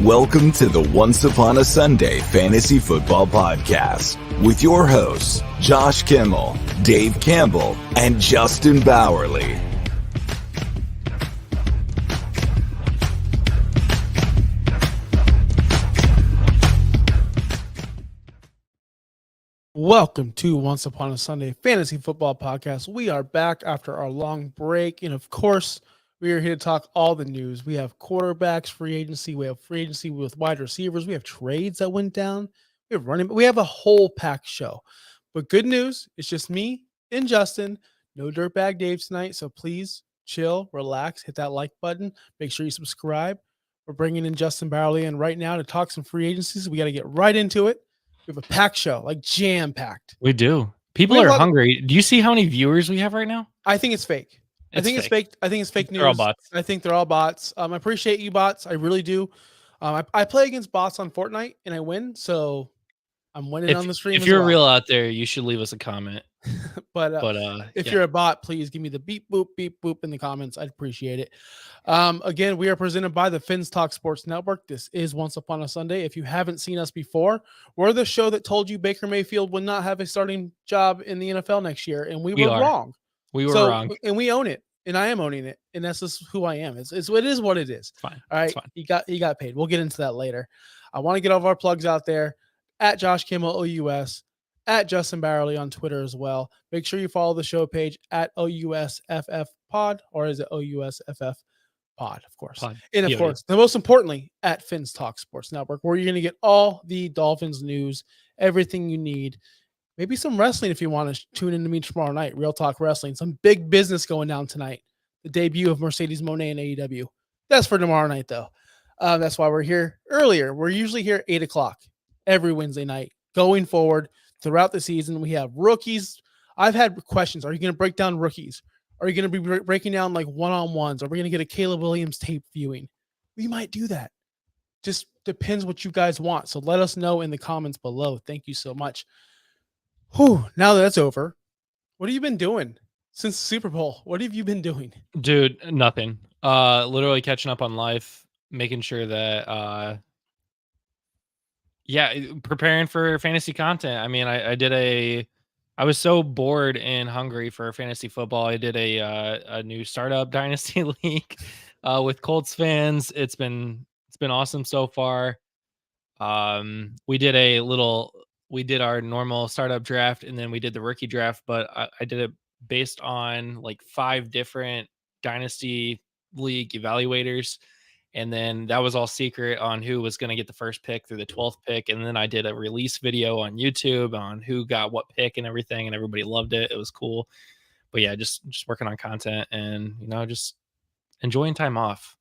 Welcome to the Once Upon a Sunday Fantasy Football Podcast with your hosts, Josh Kimmel, Dave Campbell, and Justin Bowerly. Welcome to Once Upon a Sunday Fantasy Football Podcast. We are back after our long break, and of course, we are here to talk all the news. We have quarterbacks, free agency. We have free agency with wide receivers. We have trades that went down. We have running. We have a whole packed show. But good news, it's just me and Justin. No Dirtbag Dave tonight, so please chill, relax, hit that like button. Make sure you subscribe. We're bringing in Justin Bowerly in right now to talk some free agencies. We got to get right into it. We have a packed show, like jam-packed. We do. People are hungry. Do you see how many viewers we have right now? I think it's fake. I think it's fake news. They're all bots. I think they're all bots. I appreciate you bots. I really do. I play against bots on Fortnite and I win, so I'm winning on the stream. If you're real out there, you should leave us a comment. but if you're a bot, please give me the beep boop in the comments. I'd appreciate it. Again, we are presented by the Fins Talk Sports Network. This is Once Upon a Sunday. If you haven't seen us before, we're the show that told you Baker Mayfield would not have a starting job in the NFL next year, and we were wrong. We were wrong, and we own it, and I am owning it, and that's just who I am. It is what it is. Fine. All right, he got paid. We'll get into that later. I want to get all of our plugs out there at Josh Kimmel OUS, at Justin Bowerly on Twitter as well. Make sure you follow the show page at OUSFF Pod, or is it OUSFF Pod, of course. And of course, the most importantly, at Fins Talk Sports Network, where you're going to get all the Dolphins news, everything you need. Maybe some wrestling if you want to tune in to me tomorrow night. Real Talk Wrestling. Some big business going down tonight. The debut of Mercedes Moné in AEW. That's for tomorrow night, though. That's why we're here earlier. We're usually here at 8 o'clock every Wednesday night. Going forward throughout the season, we have rookies. I've had questions. Are you going to break down rookies? Are you going to be breaking down like one-on-ones? Are we going to get a Caleb Williams tape viewing? We might do that. Just depends what you guys want. So let us know in the comments below. Thank you so much. Whew, now that that's over, what have you been doing since the Super Bowl? What have you been doing? Dude, nothing. Literally catching up on life, making sure that preparing for fantasy content. I mean, I was so bored and hungry for fantasy football. I did a new startup dynasty league with Colts fans. It's been awesome so far. We did our normal startup draft, and then we did the rookie draft, but I did it based on like 5 different dynasty league evaluators. And then that was all secret on who was going to get the first pick through the 12th pick. And then I did a release video on YouTube on who got what pick and everything, and everybody loved it. It was cool. But yeah, just working on content and, just enjoying time off.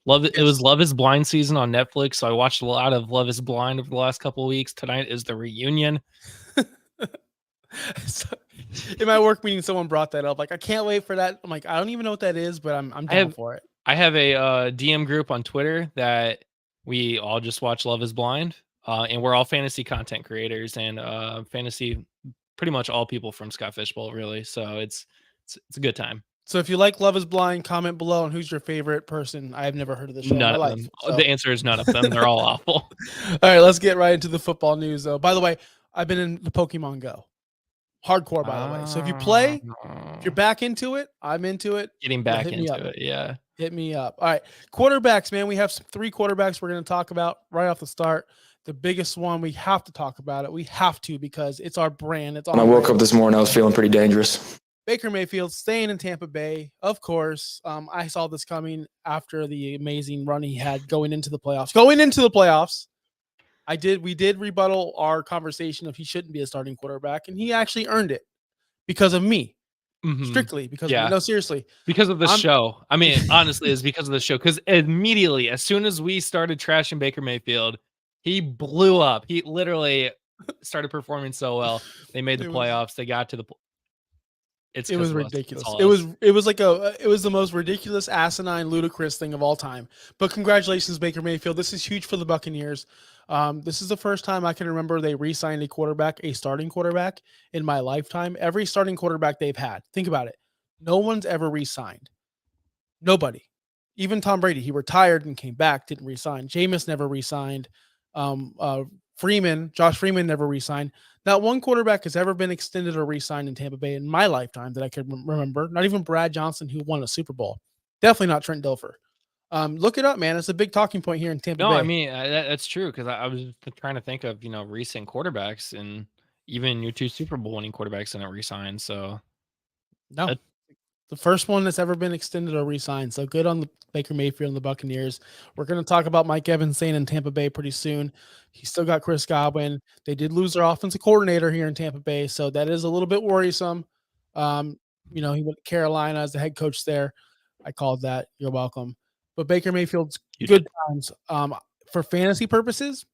Love it. It was Love is Blind season on Netflix, so I watched a lot of Love is Blind over the last couple of weeks. Tonight is the reunion. In my work meeting, someone brought that up. Like, I can't wait for that. I'm like, I don't even know what that is, but I'm down for it. I have a DM group on Twitter that we all just watch Love is Blind, and we're all fantasy content creators and fantasy, pretty much all people from Scott Fishbowl, really. So it's a good time. So if you like Love is Blind, comment below on who's your favorite person. I have never heard of the show. None of them. So. The answer is none of them. They're all awful. All right, let's get right into the football news, though. By the way, I've been in the Pokemon Go. Hardcore, by the way. So if you play, if you're back into it, I'm into it. Getting back into it, yeah. Hit me up. All right, quarterbacks, man. We have 3 quarterbacks we're going to talk about right off the start. The biggest one, we have to talk about it. We have to because it's our brand. It's when I woke up this morning, I was feeling pretty dangerous. Baker Mayfield staying in Tampa Bay, of course. I saw this coming after the amazing run he had going into the playoffs. We did rebuttal our conversation of he shouldn't be a starting quarterback, and he actually earned it because of me. Mm-hmm. Strictly because of me. No, seriously. Because of the show. I mean, honestly, it's because of the show. Because immediately, as soon as we started trashing Baker Mayfield, he blew up. He literally started performing so well. They made the playoffs. They got to the It was ridiculous. It was the most ridiculous, asinine, ludicrous thing of all time. But congratulations, Baker Mayfield. This is huge for the Buccaneers. This is the first time I can remember they re-signed a starting quarterback in my lifetime. Every starting quarterback they've had, think about it. No one's ever re-signed. Nobody. Even Tom Brady, he retired and came back, didn't resign. Jameis never resigned. Josh Freeman never resigned. Not one quarterback has ever been extended or re-signed in Tampa Bay in my lifetime that I can remember. Not even Brad Johnson, who won a Super Bowl. Definitely not Trent Dilfer. Look it up, man. It's a big talking point here in Tampa No, Bay. I mean that's true because I was trying to think of recent quarterbacks, and even your 2 Super Bowl winning quarterbacks didn't resign. So No, that- the first one that's ever been extended or re-signed. So good on the Baker Mayfield and the Buccaneers. We're going to talk about Mike Evans staying in Tampa Bay pretty soon. He's still got Chris Godwin. They did lose their offensive coordinator here in Tampa Bay, so that is a little bit worrisome. He went to Carolina as the head coach there. I called that. You're welcome. But Baker Mayfield's You good times. For fantasy purposes,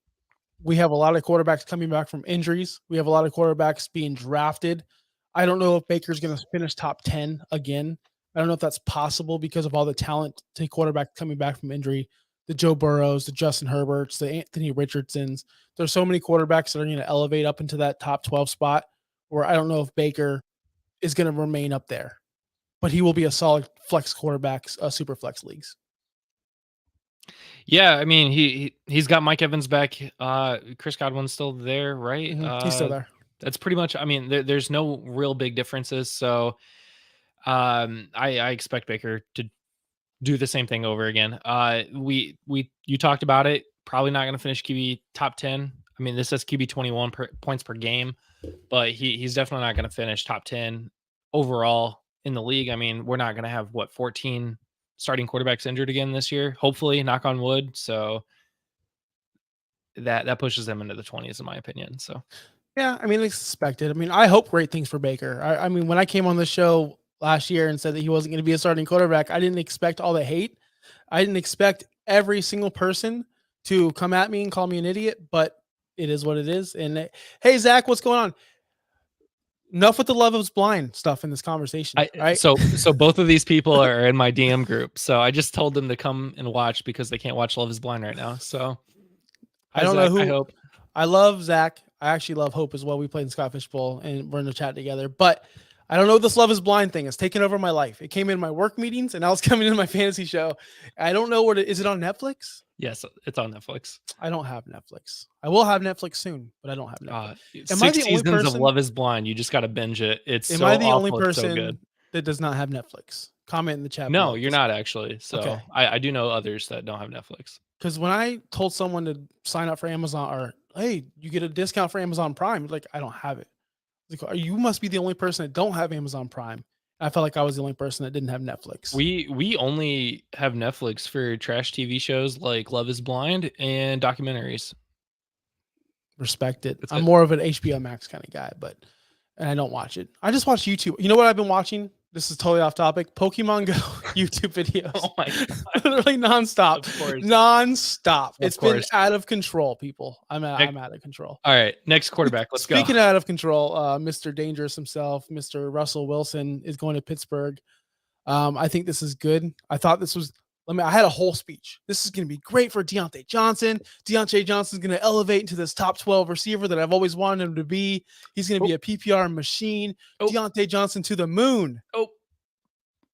we have a lot of quarterbacks coming back from injuries. We have a lot of quarterbacks being drafted. I don't know if Baker's going to finish top 10 again. I don't know if that's possible because of all the talent to quarterback coming back from injury. The Joe Burrows, the Justin Herberts, the Anthony Richardsons. There's so many quarterbacks that are going to elevate up into that top 12 spot where I don't know if Baker is going to remain up there. But he will be a solid flex quarterback, super flex leagues. Yeah, I mean he's got Mike Evans back. Chris Godwin's still there, right? He's still there. That's pretty much. I mean, there's no real big differences. So, I expect Baker to do the same thing over again. You talked about it. Probably not going to finish QB top 10. I mean, this says QB 21 points per game, but he's definitely not going to finish top 10 overall in the league. I mean, we're not going to have 14 starting quarterbacks injured again this year. Hopefully, knock on wood. So that pushes them into the 20s, in my opinion. So. Yeah, I mean, expected. I mean, I hope great things for Baker. I mean, when I came on the show last year and said that he wasn't going to be a starting quarterback, I didn't expect all the hate. I didn't expect every single person to come at me and call me an idiot, but it is what it is. And hey, Zach, what's going on? Enough with the Love is Blind stuff in this conversation. Right? So both of these people are in my DM group. So I just told them to come and watch because they can't watch Love is Blind right now. So I don't know who. I hope. I love Zach. I actually love Hope as well. We played in Scottish Bowl and we're in the chat together. But I don't know what this Love is Blind thing. It's taken over my life. It came in my work meetings and now it's coming in my fantasy show. I don't know is it on Netflix? Yes, it's on Netflix. I don't have Netflix. I will have Netflix soon, but I don't have Netflix. Am I the only person of Love is Blind? You just got to binge it. Am I the only person that does not have Netflix? Comment in the chat. No, you're not actually. So okay. I do know others that don't have Netflix. Because when I told someone to sign up for Amazon or hey, you get a discount for Amazon Prime, like I don't have it. Like, you must be the only person that don't have Amazon Prime. I felt like I was the only person that didn't have Netflix. We only have Netflix for trash TV shows like Love is Blind and documentaries. Respect it. I'm more of an HBO Max kind of guy, and I don't watch it. I just watch YouTube. You know what I've been watching? This is totally off topic. Pokemon Go YouTube videos. Oh my God. Literally nonstop. Nonstop. It's been out of control, people. I'm out of control. All right. Next quarterback. Let's go. Speaking out of control, Mr. Dangerous himself, Mr. Russell Wilson is going to Pittsburgh. I think this is good. I thought this was I had a whole speech. This is going to be great for Deontay Johnson. Deontay Johnson is going to elevate into this top 12 receiver that I've always wanted him to be. He's going to be a PPR machine. Deontay Johnson to the moon.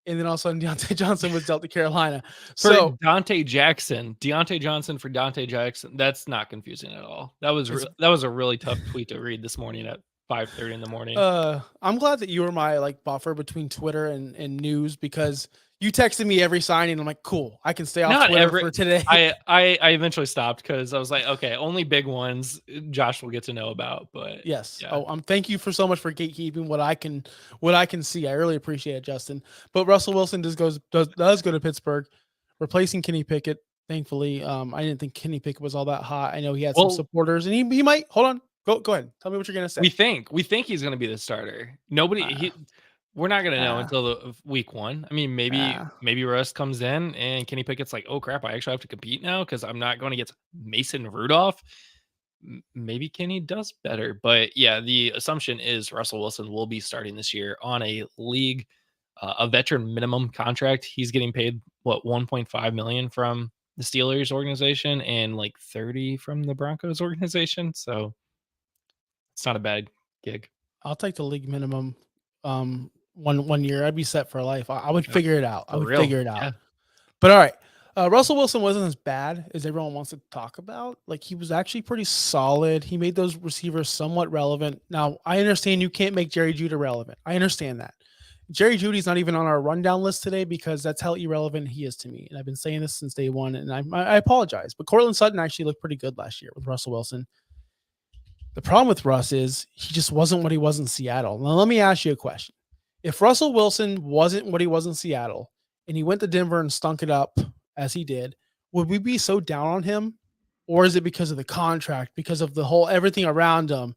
And then all of a sudden, Deontay Johnson was dealt to Carolina. So Deontay Johnson for Deontay Jackson. That's not confusing at all. That was a really tough tweet to read this morning at 5:30 in the morning. I'm glad that you were my buffer between Twitter and news because you texted me every signing. I'm like, cool. I can stay off Twitter for today. I eventually stopped because I was like, okay, only big ones Josh will get to know about. But yes. Yeah. Thank you for so much for gatekeeping what I can see. I really appreciate it, Justin. But Russell Wilson does go to Pittsburgh, replacing Kenny Pickett. Thankfully, I didn't think Kenny Pickett was all that hot. I know he had some supporters, and he might. Hold on. Go ahead. Tell me what you're gonna say. We think he's gonna be the starter. We're not gonna know until the week 1. I mean, maybe Russ comes in and Kenny Pickett's like, oh crap, I actually have to compete now because I'm not going against Mason Rudolph. Maybe Kenny does better, but yeah, the assumption is Russell Wilson will be starting this year on a league, a veteran minimum contract. He's getting paid $1.5 million from the Steelers organization and like 30 from the Broncos organization. So it's not a bad gig. I'll take the league minimum. One year, I'd be set for life. I would figure it out. Yeah. But all right. Russell Wilson wasn't as bad as everyone wants to talk about. Like, he was actually pretty solid. He made those receivers somewhat relevant. Now, I understand you can't make Jerry Jeudy relevant. I understand that. Jerry Judy's not even on our rundown list today because that's how irrelevant he is to me. And I've been saying this since day one, and I apologize. But Cortland Sutton actually looked pretty good last year with Russell Wilson. The problem with Russ is he just wasn't what he was in Seattle. Now, let me ask you a question. If Russell Wilson wasn't what he was in Seattle and he went to Denver and stunk it up as he did, would we be so down on him? Or is it because of the contract, because of the whole everything around him,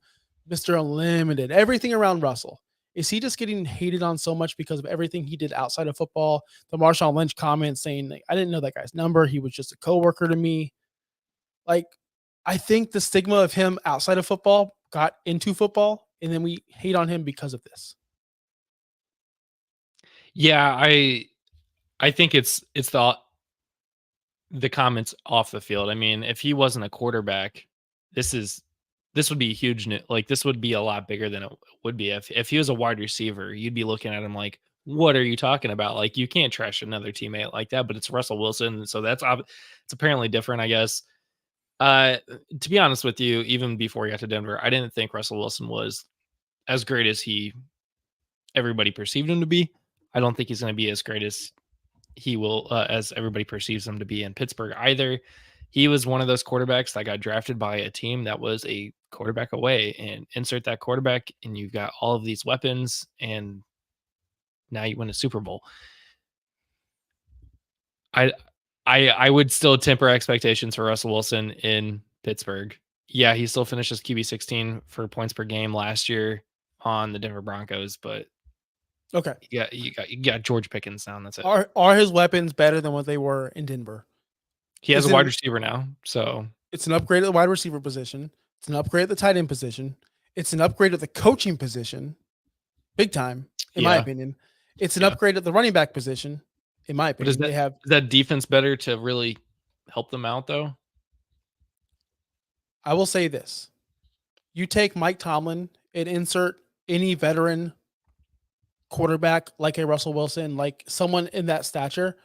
Mr. Unlimited, everything around Russell? Is he just getting hated on so much because of everything he did outside of football? The Marshawn Lynch comment saying, like, I didn't know that guy's number. He was just a coworker to me. Like, I think the stigma of him outside of football got into football, and then we hate on him because of this. Yeah, I think it's the comments off the field. I mean, if he wasn't a quarterback, this would be huge. Like, this would be a lot bigger than it would be if he was a wide receiver. You'd be looking at him like, what are you talking about? Like, you can't trash another teammate like that. But it's Russell Wilson, so it's apparently different, I guess. To be honest with you, even before he got to Denver, I didn't think Russell Wilson was as great as everybody perceived him to be. I don't think he's going to be as great as he will, as everybody perceives him to be in Pittsburgh either. He was one of those quarterbacks that got drafted by a team that was a quarterback away, and insert that quarterback and you've got all of these weapons, and now you win a Super Bowl. I would still temper expectations for Russell Wilson in Pittsburgh. Yeah, he still finished as QB 16 for points per game last year on the Denver Broncos, but okay, you got George Pickens now. And that's it. Are his weapons better than what they were in Denver? He has a wide receiver now, so it's an upgrade at the wide receiver position. It's an upgrade at the tight end position. It's an upgrade at the coaching position, big time, in my opinion. It's an upgrade at the running back position, in my opinion. Is that defense better to really help them out, though? I will say this. You take Mike Tomlin and insert any veteran quarterback like a Russell Wilson, like someone in that stature,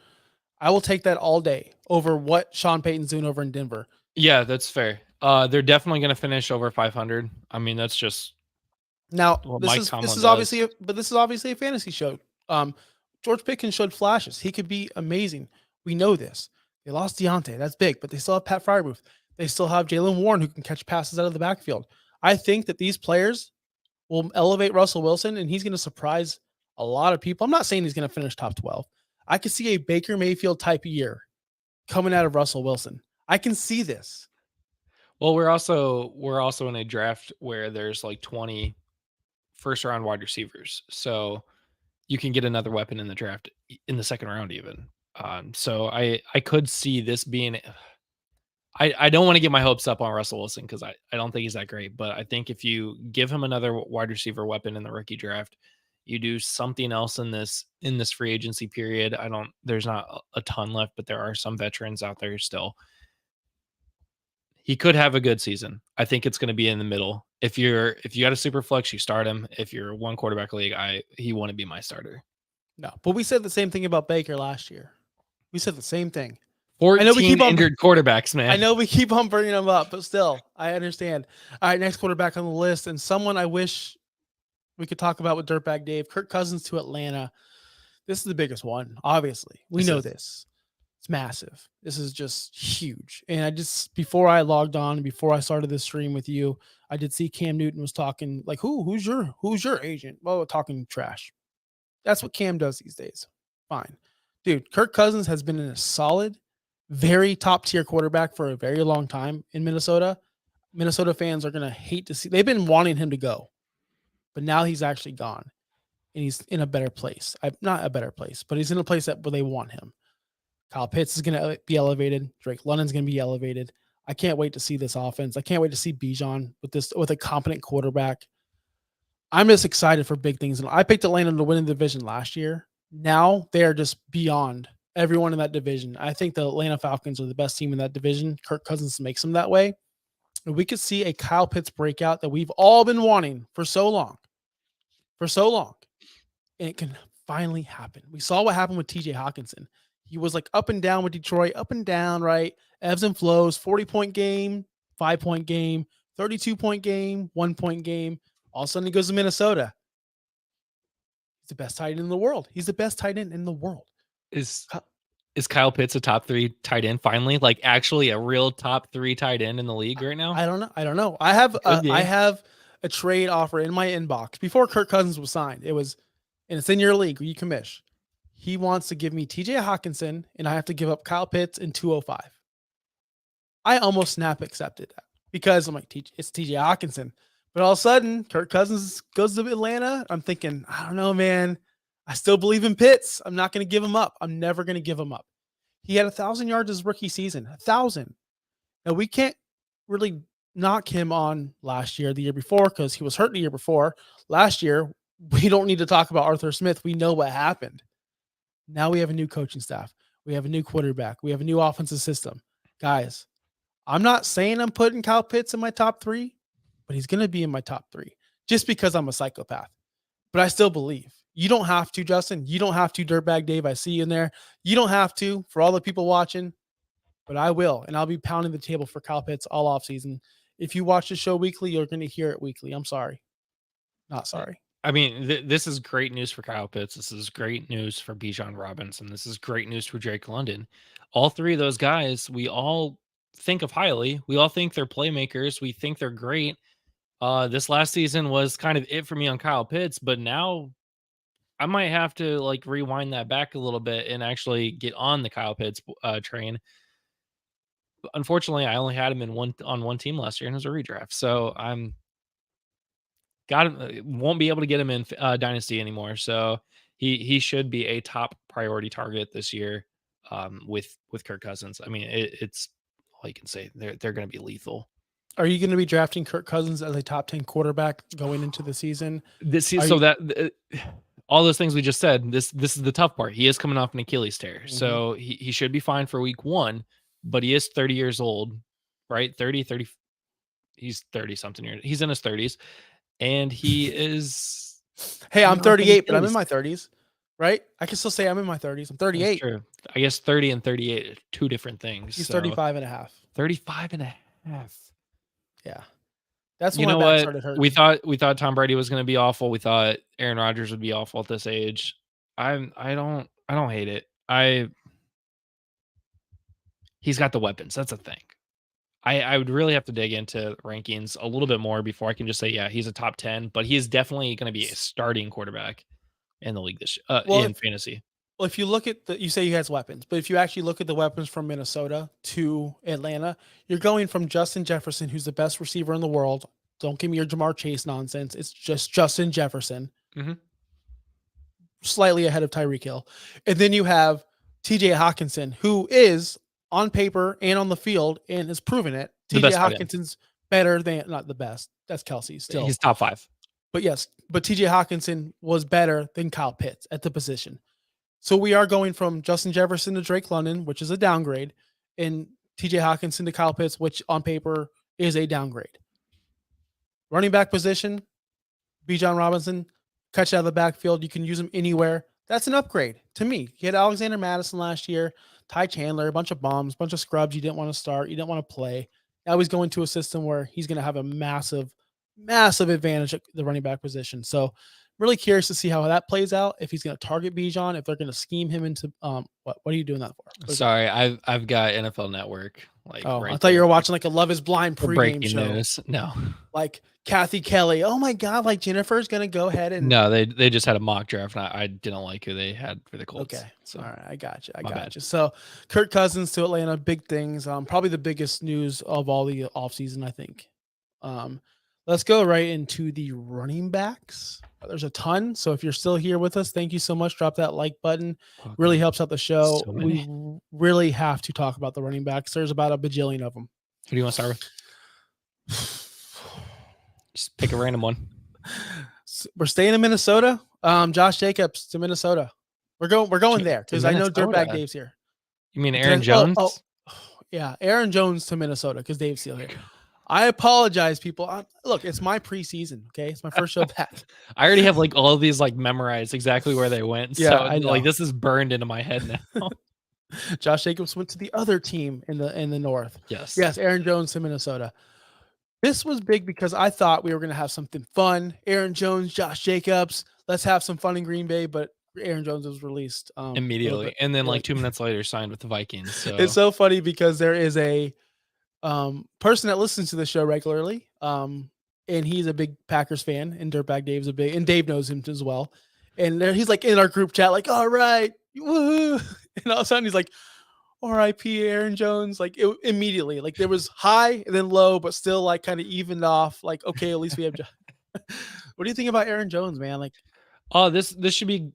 I will take that all day over what Sean Payton's doing over in Denver. Yeah, that's fair. They're definitely going to finish over 500. I mean, that's just now. This is obviously a fantasy show. George Pickens showed flashes. He could be amazing. We know this. They lost Deontay. That's big, but they still have Pat Freiermuth. They still have Jaylen Warren who can catch passes out of the backfield. I think that these players will elevate Russell Wilson, and he's going to surprise a lot of people. I'm not saying he's going to finish top 12. I could see a Baker Mayfield type year coming out of Russell Wilson. I can see this. Well, we're also in a draft where there's like 20 first round wide receivers. So you can get another weapon in the draft in the second round even. So I could see this being I don't want to get my hopes up on Russell Wilson because I don't think he's that great. But I think if you give him another wide receiver weapon in the rookie draft, you do something else in this free agency period. There's not a ton left, but there are some veterans out there still. He could have a good season. I think it's going to be in the middle. If you got a super flex, you start him. If you're a one quarterback league, he wouldn't be my starter. No, but we said the same thing about Baker last year. We said the same thing. 14 injured quarterbacks, man. I know we keep on bringing them up, but still, I understand. All right, next quarterback on the list, and someone I wish we could talk about with Dirtbag Dave, Kirk Cousins to Atlanta. This is the biggest one, obviously. We know this. It's massive. This is just huge. And before I logged on, before I started this stream with you, I did see Cam Newton was talking like, who's your agent? Well, talking trash. That's what Cam does these days. Fine. Dude, Kirk Cousins has been in a solid, very top tier quarterback for a very long time in Minnesota. Minnesota fans are going to hate to see. They've been wanting him to go, but now he's actually gone and he's in a better place. Not a better place, but he's in a place where they want him. Kyle Pitts is going to be elevated. Drake London's going to be elevated. I can't wait to see this offense. I can't wait to see Bijan with a competent quarterback. I'm just excited for big things. And I picked Atlanta to win the division last year. Now they are just beyond everyone in that division. I think the Atlanta Falcons are the best team in that division. Kirk Cousins makes them that way. And we could see a Kyle Pitts breakout that we've all been wanting for so long. And it can finally happen. We saw what happened with TJ Hawkinson. He was like up and down with Detroit, up and down, right? Ebbs and flows, 40-point game, 5-point game, 32-point game, 1-point game. All of a sudden he goes to Minnesota. He's the best tight end in the world. He's the best tight end in the world. Is Kyle Pitts a top 3 tight end finally? Like actually a real top 3 tight end in the league right now? I don't know. I have a trade offer in my inbox before Kirk Cousins was signed. And it's in your league where you commish. He wants to give me TJ Hawkinson, and I have to give up Kyle Pitts in 205. I almost snap accepted that because I'm like, it's TJ Hawkinson. But all of a sudden, Kirk Cousins goes to Atlanta. I'm thinking, I don't know, man. I still believe in Pitts. I'm not going to give him up. I'm never going to give him up. He had 1,000 yards his rookie season. 1,000. Now, we can't really knock him on last year, the year before, because he was hurt the year before. Last year, we don't need to talk about Arthur Smith. We know what happened. Now we have a new coaching staff. We have a new quarterback. We have a new offensive system. Guys, I'm not saying I'm putting Kyle Pitts in my top 3, but he's going to be in my top 3 just because I'm a psychopath. But I still believe. You don't have to, Justin. You don't have to, Dirtbag Dave. I see you in there. You don't have to for all the people watching, but I will. And I'll be pounding the table for Kyle Pitts all offseason. If you watch the show weekly, you're going to hear it weekly. I'm sorry. Not sorry. I mean, this is great news for Kyle Pitts. This is great news for Bijan Robinson. This is great news for Drake London. All 3 of those guys, we all think of highly. We all think they're playmakers. We think they're great. This last season was kind of it for me on Kyle Pitts, but now I might have to like rewind that back a little bit and actually get on the Kyle Pitts train. Unfortunately, I only had him on one team last year, and it was a redraft. So won't be able to get him in Dynasty anymore. So he should be a top priority target this year with Kirk Cousins. I mean, it's all you can say. They're going to be lethal. Are you going to be drafting Kirk Cousins as a top 10 quarterback going into the season? All those things we just said, this is the tough part. He is coming off an Achilles tear. Mm-hmm. So he should be fine for week 1, but he is 30 years old, right? 30. He's 30 something years. He's in his 30s and he is. Hey, I'm 38, but I'm in my 30s, right? I can still say I'm in my 30s. I'm 38. That's true. I guess 30 and 38 are 2 different things. He's 35 and a half. 35 and a half. Yeah. That's when my back started hurting. We thought Tom Brady was going to be awful. We thought Aaron Rodgers would be awful at this age. I don't hate it. He's got the weapons. That's a thing. I would really have to dig into rankings a little bit more before I can just say, yeah, he's a top 10, but he is definitely going to be a starting quarterback in the league this in fantasy. Well, if you look at you say he has weapons, but if you actually look at the weapons from Minnesota to Atlanta, you're going from Justin Jefferson, who's the best receiver in the world. Don't give me your Jamar Chase nonsense. It's just Justin Jefferson, slightly ahead of Tyreek Hill. And then you have TJ Hawkinson, who is on paper and on the field and has proven it. TJ Hawkinson's better than, not the best. That's Kelsey still. He's top 5. But yes, but TJ Hawkinson was better than Kyle Pitts at the position. So we are going from Justin Jefferson to Drake London, which is a downgrade, and TJ Hawkinson to Kyle Pitts, which on paper is a downgrade. Running back position, Bijan Robinson, catch out of the backfield. You can use him anywhere. That's an upgrade to me. He had Alexander Madison last year, Ty Chandler, a bunch of bombs, a bunch of scrubs you didn't want to start, you didn't want to play. Now he's going to a system where he's going to have a massive advantage at the running back position. So really curious to see how that plays out. If he's going to target Bijan, if they're going to scheme him into what are you doing that for? Sorry, I've got NFL Network. I thought you were watching like a Love Is Blind pregame show. News. No, like Kathy Kelly. Oh my God, like Jennifer's going to go ahead and. No, they just had a mock draft, and I didn't like who they had for the Colts. Okay, so all right, I got you. So Kirk Cousins to Atlanta, big things. Probably the biggest news of all the offseason, I think. Let's go right into the running backs. There's a ton. So if you're still here with us, thank you so much. Drop that like button. Okay. Really helps out the show. So we really have to talk about the running backs. There's about a bajillion of them. Who do you want to start with? Just pick a random one. We're staying in Minnesota. Josh Jacobs to Minnesota. We're going there because I know Dirtbag Dave's here. You mean Aaron Jones? Yeah, Aaron Jones to Minnesota because Dave's still here. I apologize, people. Look, it's my preseason. Okay, it's my first show back. I already have like all of these like memorized exactly where they went. Yeah, so I know. Like this is burned into my head now. Josh Jacobs went to the other team in the North. Yes. Yes, Aaron Jones to Minnesota. This was big because I thought we were going to have something fun. Aaron Jones, Josh Jacobs. Let's have some fun in Green Bay, but Aaron Jones was released Immediately. And then like 2 minutes later signed with the Vikings. So it's so funny because there is a person that listens to the show regularly. And he's a big Packers fan, and Dirtbag Dave's and Dave knows him as well. And he's like in our group chat, like, all right, woohoo. And all of a sudden he's like, R.I.P. Aaron Jones. Like immediately, like there was high and then low, but still like kind of evened off. Like, okay, at least we have. What do you think about Aaron Jones, man? Like, oh, this should be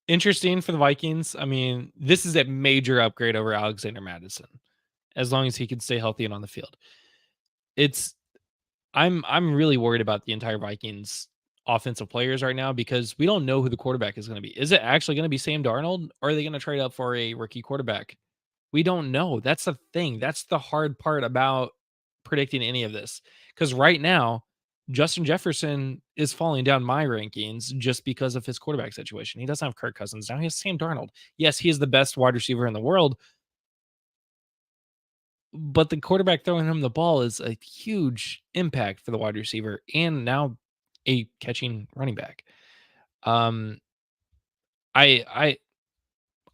interesting for the Vikings. I mean, this is a major upgrade over Alexander Mattison, as long as he can stay healthy and on the field. I'm really worried about the entire Vikings offensive players right now because we don't know who the quarterback is going to be. Is it actually going to be Sam Darnold, or are they going to trade up for a rookie quarterback? We don't know. That's the thing. That's the hard part about predicting any of this. Because right now, Justin Jefferson is falling down my rankings just because of his quarterback situation. He doesn't have Kirk Cousins. Now he has Sam Darnold. Yes, he is the best wide receiver in the world, but the quarterback throwing him the ball is a huge impact for the wide receiver and now a catching running back.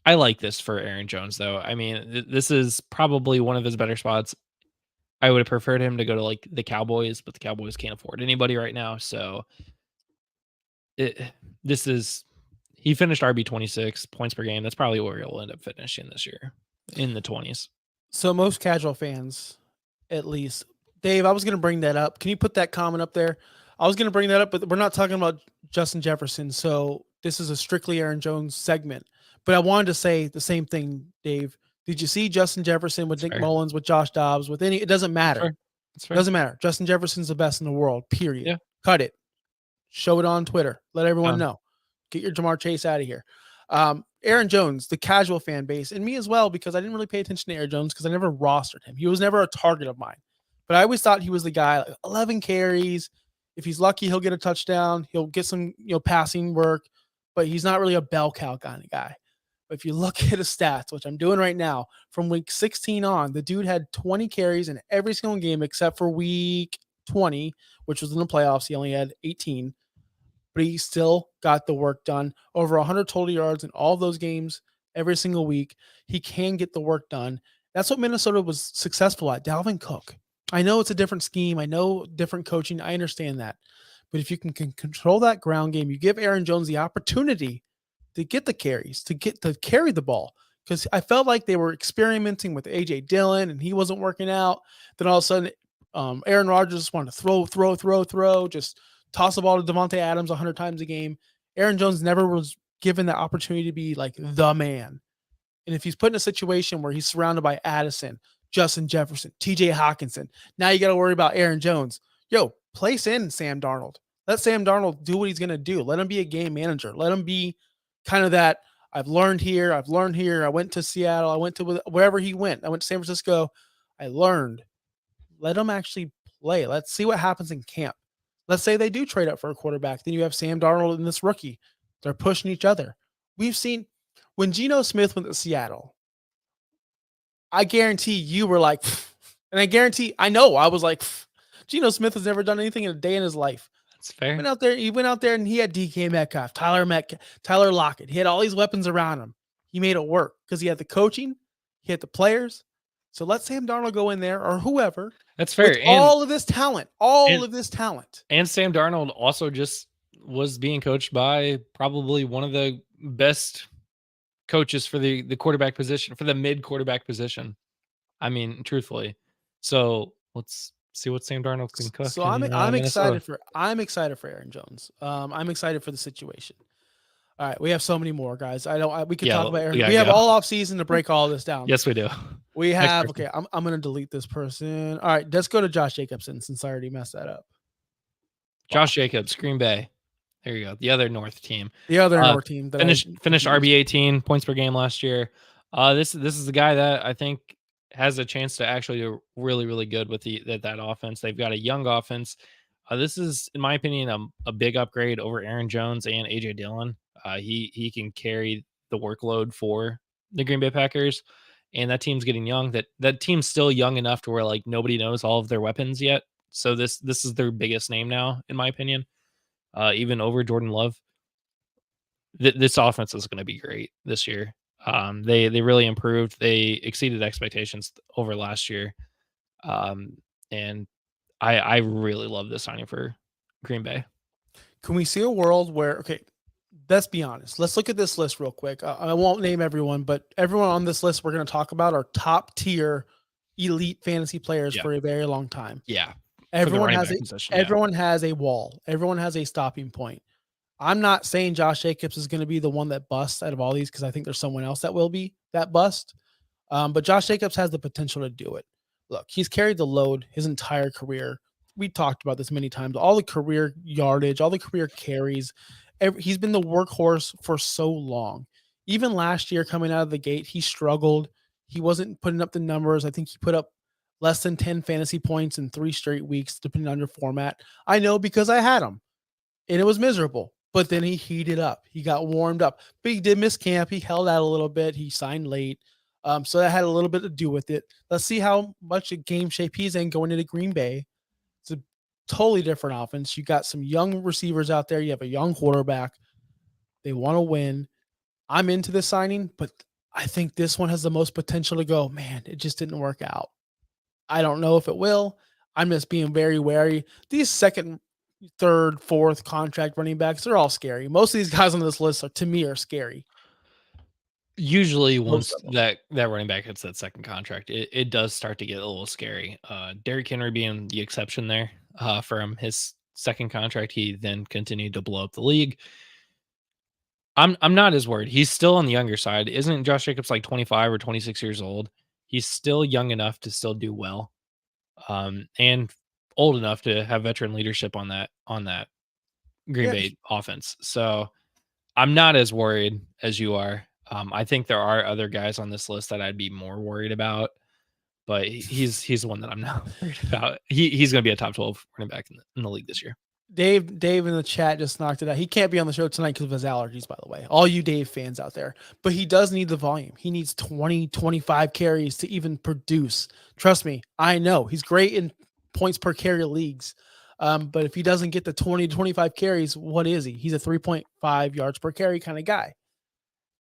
I like this for Aaron Jones, though. I mean, this is probably one of his better spots. I would have preferred him to go to like the Cowboys, but the Cowboys can't afford anybody right now. So he finished RB 26 points per game. That's probably where he'll end up finishing this year, in the 20s. So most casual fans, at least, Dave, I was going to bring that up. Can you put that comment up there? I was going to bring that up, but we're not talking about Justin Jefferson. So this is a strictly Aaron Jones segment. But I wanted to say the same thing, Dave. Did you see Justin Jefferson with Nick Mullins, with Josh Dobbs, with any? It doesn't matter. It doesn't matter. Justin Jefferson's the best in the world, period. Yeah. Cut it. Show it on Twitter. Let everyone know. Get your Jamar Chase out of here. Aaron Jones, the casual fan base, and me as well, because I didn't really pay attention to Aaron Jones because I never rostered him. He was never a target of mine. But I always thought he was the guy, like 11 carries. If he's lucky, he'll get a touchdown. He'll get some passing work, but he's not really a bell cow kind of guy. But if you look at his stats, which I'm doing right now, from week 16 on, the dude had 20 carries in every single game except for week 20, which was in the playoffs. He only had 18. But he still got the work done. Over 100 total yards in all of those games every single week. He can get the work done. That's what Minnesota was successful at. Dalvin Cook. I know it's a different scheme. I know different coaching. I understand that. But if you can control that ground game, you give Aaron Jones the opportunity to get the carries, to carry the ball. Because I felt like they were experimenting with A.J. Dillon, and he wasn't working out. Then all of a sudden, Aaron Rodgers just wanted to throw, just toss the ball to Devontae Adams 100 times a game. Aaron Jones never was given the opportunity to be like the man. And if he's put in a situation where he's surrounded by Addison, Justin Jefferson, TJ Hawkinson, now you got to worry about Aaron Jones. Yo, place in Sam Darnold. Let Sam Darnold do what he's going to do. Let him be a game manager. Let him be kind of that, I've learned here. I went to Seattle. I went to wherever he went. I went to San Francisco. I learned. Let him actually play. Let's see what happens in camp. Let's say they do trade up for a quarterback. Then you have Sam Darnold and this rookie. They're pushing each other. We've seen when Geno Smith went to Seattle, I guarantee you were like, and I know I was like, Geno Smith has never done anything in a day in his life. That's fair. He went out there and he had DK Metcalf, Tyler Lockett. He had all these weapons around him. He made it work because he had the coaching, he had the players. So let Sam Darnold go in there or whoever. That's fair. And all of this talent. And Sam Darnold also just was being coached by probably one of the best coaches for the quarterback position, for the mid quarterback position. I mean, truthfully. So let's see what Sam Darnold can cook. So I'm excited for Aaron Jones. I'm excited for the situation. All right, we have so many more guys. We could talk about Aaron. We have all off season to break all this down. Yes, we do. We have I'm gonna delete this person. All right, let's go to Josh Jacobson since I already messed that up. Josh Jacobs, Green Bay. There you go. The other North team. That finished RB 18 points per game last year. This is the guy that I think has a chance to actually do really, really good with that offense. They've got a young offense. This is, in my opinion, a big upgrade over Aaron Jones and AJ Dillon. He can carry the workload for the Green Bay Packers. and that team's getting young. That team's still young enough to where like nobody knows all of their weapons yet. So this is their biggest name now, in my opinion, even over Jordan Love. This offense is going to be great this year. They really improved. They exceeded expectations over last year, and I really love this signing for Green Bay. Can we see a world where, okay, let's be honest. Let's look at this list real quick. I won't name everyone, but everyone on this list we're going to talk about are top tier elite fantasy players for a very long time. Yeah. Everyone has a wall. Everyone has a stopping point. I'm not saying Josh Jacobs is going to be the one that busts out of all these because I think there's someone else that will be that bust. But Josh Jacobs has the potential to do it. Look, he's carried the load his entire career. We talked about this many times. All the career yardage, all the career carries. He's been the workhorse for so long. Even last year coming out of the gate, he struggled. He wasn't putting up the numbers. I think he put up less than 10 fantasy points in 3 straight weeks, depending on your format. I know because I had him, and it was miserable. But then he heated up. He got warmed up. But he did miss camp. He held out a little bit. He signed late. So that had a little bit to do with it. Let's see how much of game shape he's in going into Green Bay. It's a totally different offense. You got some young receivers out there. You have a young quarterback. They want to win. I'm into this signing, but I think this one has the most potential to go, man, it just didn't work out. I don't know if it will. I'm just being very wary. These second, third, fourth contract running backs, they're all scary. Most of these guys on this list to me are scary. Usually once that running back hits that second contract, it does start to get a little scary. Derrick Henry being the exception there from his second contract. He then continued to blow up the league. I'm not as worried. He's still on the younger side. Isn't Josh Jacobs like 25 or 26 years old? He's still young enough to still do well. And old enough to have veteran leadership on that Green Bay offense. So I'm not as worried as you are. I think there are other guys on this list that I'd be more worried about, but he's the one that I'm not worried about. He's going to be a top 12 running back in the league this year. Dave in the chat just knocked it out. He can't be on the show tonight because of his allergies, by the way. All you Dave fans out there. But he does need the volume. He needs 20, 25 carries to even produce. Trust me, I know. He's great in points per carry leagues. But if he doesn't get the 20 to 25 carries, what is he? He's a 3.5 yards per carry kind of guy.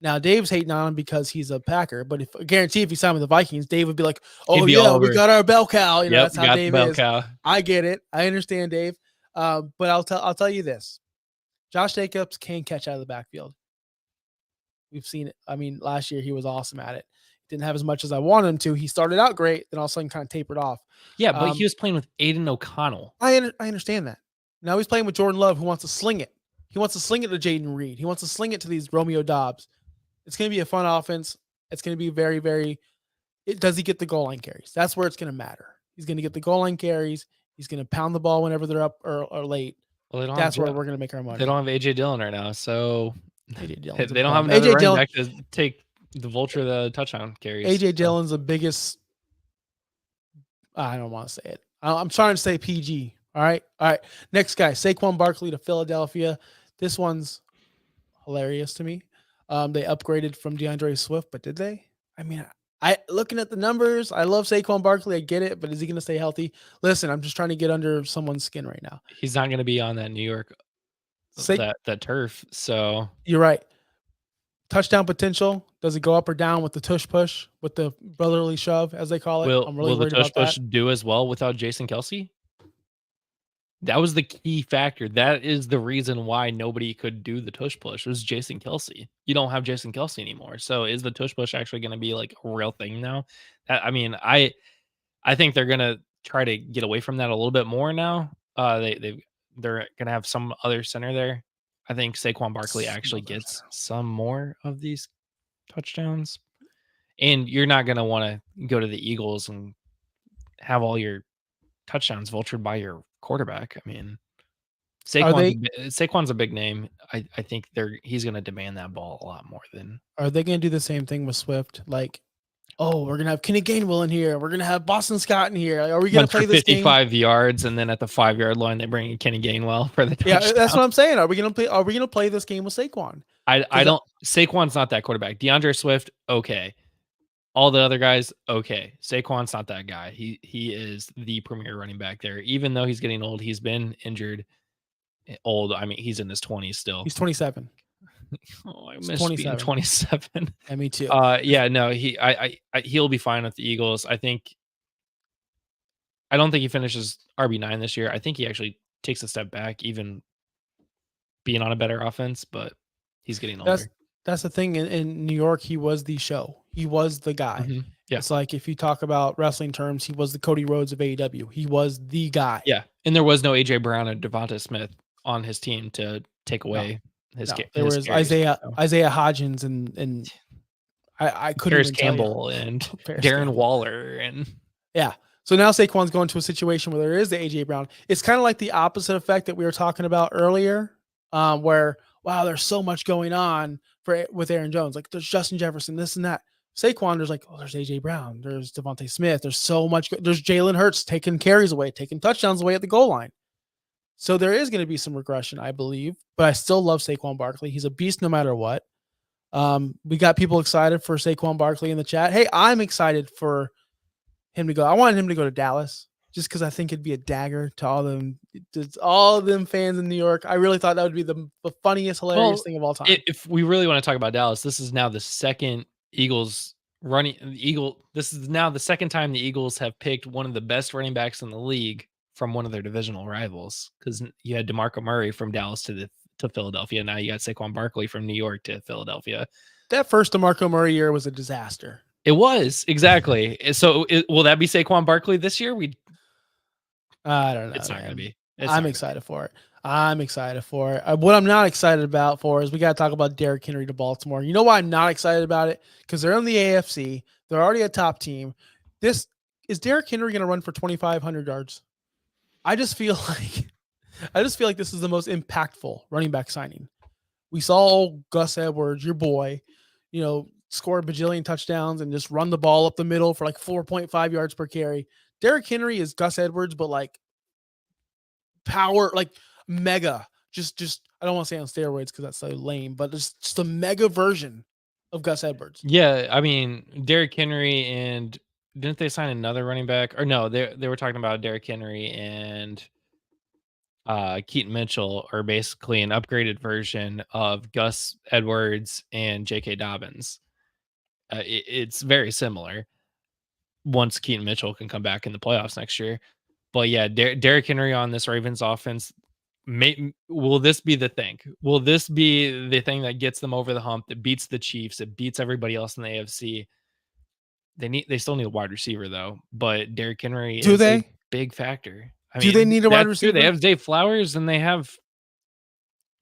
Now, Dave's hating on him because he's a Packer, but I guarantee if he signed with the Vikings, Dave would be like, oh, yeah, we got our bell cow. You know, that's how Dave is. Cow. I get it. I understand, Dave. But I'll tell you this. Josh Jacobs can catch out of the backfield. We've seen it. I mean, last year he was awesome at it. Didn't have as much as I wanted him to. He started out great, then all of a sudden kind of tapered off. Yeah, but he was playing with Aiden O'Connell. I understand that. Now he's playing with Jordan Love, who wants to sling it. He wants to sling it to Jaden Reed. He wants to sling it to these Romeo Dobbs. It's going to be a fun offense. It's going to be very, very – does he get the goal line carries? That's where it's going to matter. He's going to get the goal line carries. He's going to pound the ball whenever they're up or late. Well, that's where we're going to make our money. They don't have A.J. Dillon right now, so they don't have another AJ running back to take the vulture the touchdown carries. A.J. Dillon's the biggest – I don't want to say it. I'm trying to say PG. All right. Next guy, Saquon Barkley to Philadelphia. This one's hilarious to me. They upgraded from DeAndre Swift, but did they? I mean, looking at the numbers, I love Saquon Barkley. I get it, but is he going to stay healthy? Listen, I'm just trying to get under someone's skin right now. He's not going to be on that New York that turf. So you're right. Touchdown potential. Does it go up or down with the tush push, with the brotherly shove, as they call it? Will the tush push do as well without Jason Kelce? That was the key factor. That is the reason why nobody could do the tush push. It was Jason Kelce. You don't have Jason Kelce anymore. So is the tush push actually going to be like a real thing now? I mean, I think they're going to try to get away from that a little bit more now. They're going to have some other center there. I think Saquon Barkley actually gets some more of these touchdowns. And you're not going to want to go to the Eagles and have all your touchdowns vultured by your quarterback. I mean, Saquon's a big name. I think he's going to demand that ball a lot more than. Are they going to do the same thing with Swift? Like, oh, we're going to have Kenny Gainwell in here. We're going to have Boston Scott in here. Are we going to play this 55 yards, and then at the 5-yard line they bring in Kenny Gainwell for the touchdown? Yeah, that's what I'm saying. Are we going to play this game with Saquon? I don't. Saquon's not that quarterback. DeAndre Swift, okay. All the other guys, okay. Saquon's not that guy. He is the premier running back there. Even though he's getting old, he's been injured. Old, I mean, he's in his 20s still. He's 27. Oh, I He's miss 27. being 27. Yeah, me too. Yeah, no, he'll be fine with the Eagles. I don't think he finishes RB9 this year. I think he actually takes a step back, even being on a better offense, but he's getting older. That's the thing. In New York, he was the show. He was the guy. Mhm. Yeah. It's like if you talk about wrestling terms, he was the Cody Rhodes of AEW. He was the guy. Yeah. And there was no AJ Brown and Devonta Smith on his team to take away his No, his there was carries, Isaiah so. Hodgins and I couldn't Paris even tell you. Campbell and Paris Darren Campbell. Waller and Yeah. So now Saquon's going to a situation where there is the AJ Brown. It's kind of like the opposite effect that we were talking about earlier, where wow, there's so much going on with Aaron Jones. Like there's Justin Jefferson, this and that. Saquon, there's like, oh, there's AJ Brown, there's Devontae Smith, there's so much. There's Jalen Hurts taking carries away, taking touchdowns away at the goal line. So there is going to be some regression, I believe. But I still love Saquon Barkley. He's a beast no matter what. We got people excited for Saquon Barkley in the chat. Hey, I'm excited for him to go. I wanted him to go to Dallas just because I think it'd be a dagger to all of them fans in New York. I really thought that would be the funniest, hilarious thing of all time. If we really want to talk about Dallas, this is now the second Eagles running This is now the second time the Eagles have picked one of the best running backs in the league from one of their divisional rivals, because you had DeMarco Murray from Dallas to Philadelphia. Now you got Saquon Barkley from New York to Philadelphia. That first DeMarco Murray year was a disaster. It was, exactly. So will that be Saquon Barkley this year? I don't know. It's not going to be. I'm excited for it. I'm excited for it. What I'm not excited about is we got to talk about Derrick Henry to Baltimore. You know why I'm not excited about it? Because they're in the AFC. They're already a top team. Is Derrick Henry going to run for 2,500 yards? I just feel like this is the most impactful running back signing. We saw Gus Edwards, your boy, score a bajillion touchdowns and just run the ball up the middle for like 4.5 yards per carry. Derrick Henry is Gus Edwards, but like power, like mega. Just I don't want to say on steroids because that's so lame, but it's just a mega version of Gus Edwards. Yeah, I mean, Derrick Henry, and didn't they sign another running back? Or no, they were talking about Derrick Henry and Keaton Mitchell are basically an upgraded version of Gus Edwards and J.K. Dobbins. It's very similar once Keaton Mitchell can come back in the playoffs next year. But yeah, Derrick Henry on this Ravens offense, will this be the thing? Will this be the thing that gets them over the hump, that beats the Chiefs, it beats everybody else in the AFC? They still need a wide receiver though, but Derrick Henry is a big factor. Do they need a wide receiver? They have Dave Flowers and they have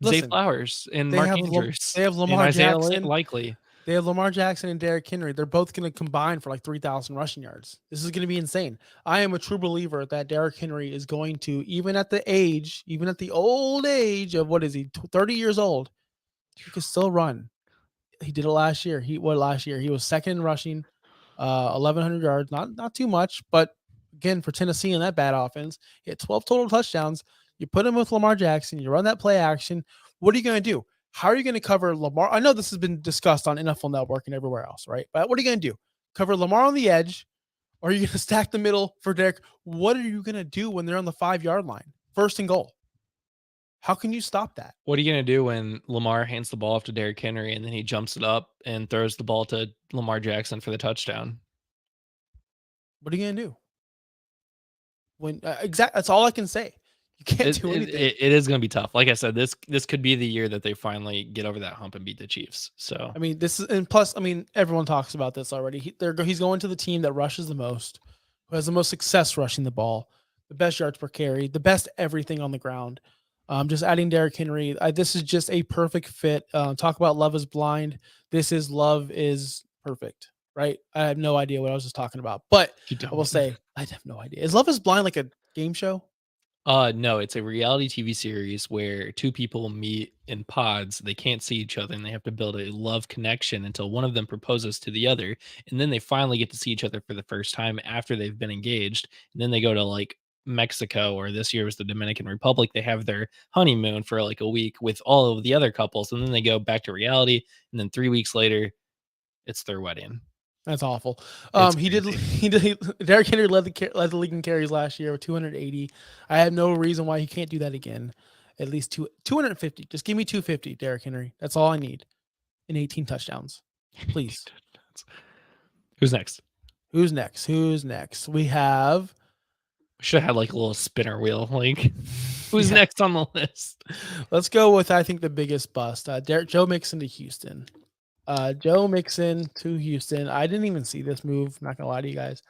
Zay Flowers and Mark Andrews. They have Lamar Jackson. Likely. They have Lamar Jackson and Derrick Henry. They're both going to combine for like 3,000 rushing yards. This is going to be insane. I am a true believer that Derrick Henry is going to, even at the old age of, what is he, 30 years old, he can still run. He did it last year. He was second in rushing, 1,100 yards. Not too much, but again, for Tennessee and that bad offense, he had 12 total touchdowns. You put him with Lamar Jackson, you run that play action. What are you going to do? How are you going to cover Lamar? I know this has been discussed on NFL Network and everywhere else, right? But what are you going to do? Cover Lamar on the edge? Or are you going to stack the middle for Derrick? What are you going to do when they're on the 5-yard line? First and goal. How can you stop that? What are you going to do when Lamar hands the ball off to Derrick Henry and then he jumps it up and throws the ball to Lamar Jackson for the touchdown? What are you going to do? That's all I can say. You can't do anything. It is going to be tough. Like I said, this could be the year that they finally get over that hump and beat the Chiefs. So I mean, plus, everyone talks about this already. He's going to the team that rushes the most, who has the most success rushing the ball, the best yards per carry, the best everything on the ground. Just adding Derrick Henry, this is just a perfect fit. Talk about Love is Blind. Love is perfect, right? I have no idea what I was just talking about, but I will say I have no idea. Is Love is Blind like a game show? No, it's a reality TV series where two people meet in pods. They can't see each other and they have to build a love connection until one of them proposes to the other. And then they finally get to see each other for the first time after they've been engaged. And then they go to like Mexico, or this year was the Dominican Republic. They have their honeymoon for like a week with all of the other couples. And then they go back to reality. And then 3 weeks later, it's their wedding. That's awful. It's He did. crazy. He did. Derrick Henry led the league in carries last year with 280. I have no reason why he can't do that again. At least 250. Just give me 250, Derrick Henry. That's all I need. And 18 touchdowns, please. Who's next? Who's next? Who's next? We have. We should have had like a little spinner wheel. Like, who's Yeah. next on the list? Let's go with I think the biggest bust. Joe Mixon to Houston. Joe Mixon to Houston. I didn't even see this move. Not gonna lie to you guys.